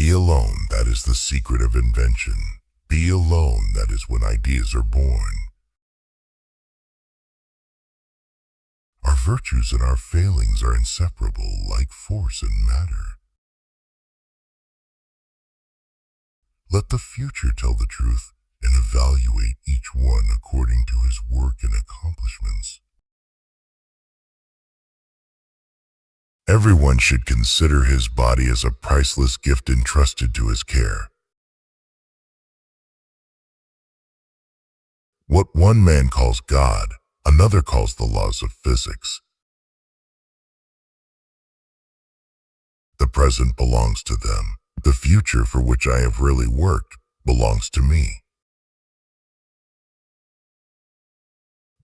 Be alone, that is the secret of invention. Be alone, that is when ideas are born. Our virtues and our failings are inseparable, like force and matter. Let the future tell the truth and evaluate each one according to his work and accomplishments. Everyone should consider his body as a priceless gift entrusted to his care. What one man calls God, another calls the laws of physics. The present belongs to them. The future for which I have really worked belongs to me.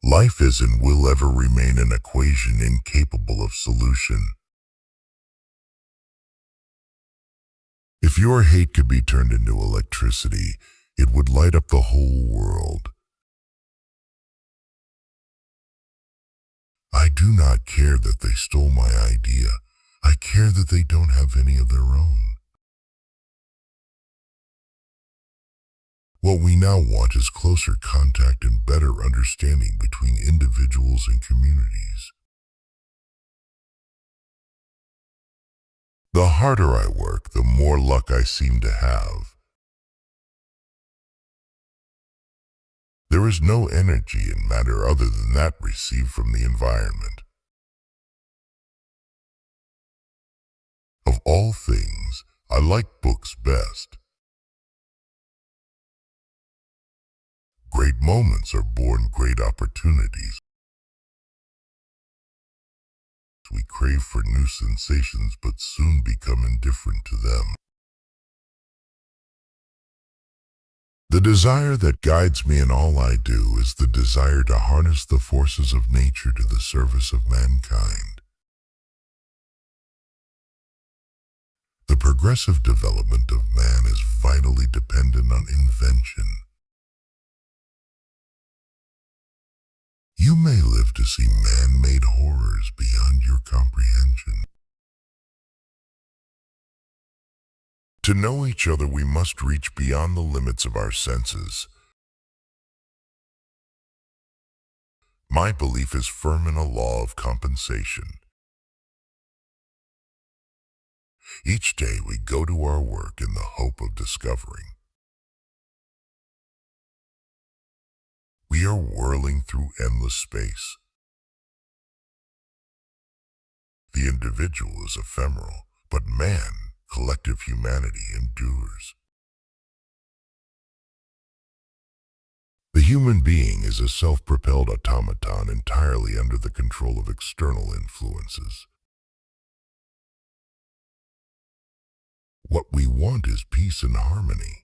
Life is and will ever remain an equation incapable of solution. If your hate could be turned into electricity, it would light up the whole world. I do not care that they stole my idea. I care that they don't have any of their own. What we now want is closer contact and better understanding between individuals and communities. The harder I work, the more luck I seem to have. There is no energy in matter other than that received from the environment. Of all things, I like books best. Great moments are born great opportunities. We crave for new sensations but soon become indifferent to them. The desire that guides me in all I do is the desire to harness the forces of nature to the service of mankind. The progressive development of man is vitally dependent on invention. You may live to see man-made horrors beyond your comprehension. To know each other, we must reach beyond the limits of our senses. My belief is firm in a law of compensation. Each day we go to our work in the hope of discovering. We are whirling through endless space. The individual is ephemeral, but man, collective humanity, endures. The human being is a self-propelled automaton entirely under the control of external influences. What we want is peace and harmony.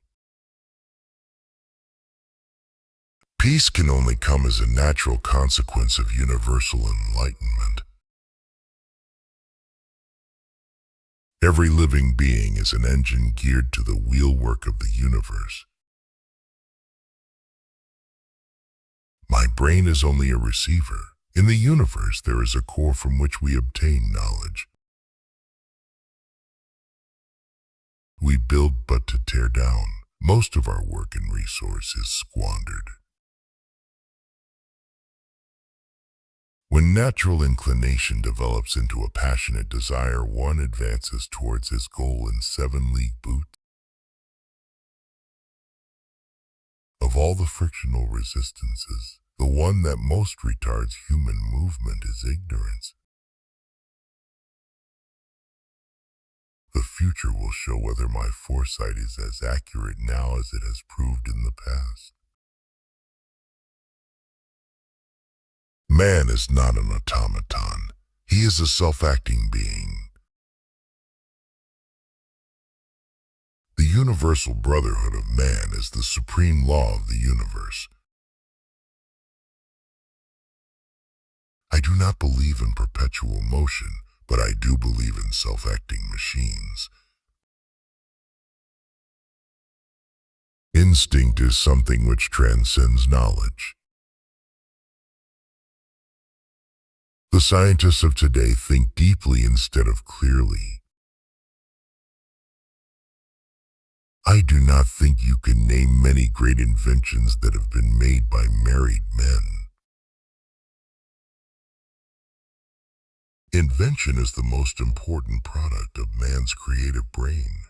Peace can only come as a natural consequence of universal enlightenment. Every living being is an engine geared to the wheelwork of the universe. My brain is only a receiver. In the universe, there is a core from which we obtain knowledge. We build but to tear down. Most of our work and resource is squandered. When natural inclination develops into a passionate desire, one advances towards his goal in 7-league boots. Of all the frictional resistances, the one that most retards human movement is ignorance. The future will show whether my foresight is as accurate now as it has proved in the past. Man is not an automaton. He is a self-acting being. The universal brotherhood of man is the supreme law of the universe. I do not believe in perpetual motion, but I do believe in self-acting machines. Instinct is something which transcends knowledge. The scientists of today think deeply instead of clearly. I do not think you can name many great inventions that have been made by married men. Invention is the most important product of man's creative brain.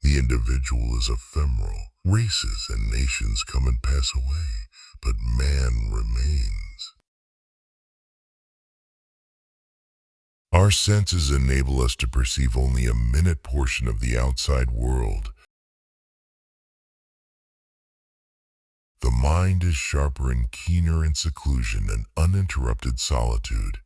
The individual is ephemeral. Races and nations come and pass away, but man remains. Our senses enable us to perceive only a minute portion of the outside world. The mind is sharper and keener in seclusion and uninterrupted solitude.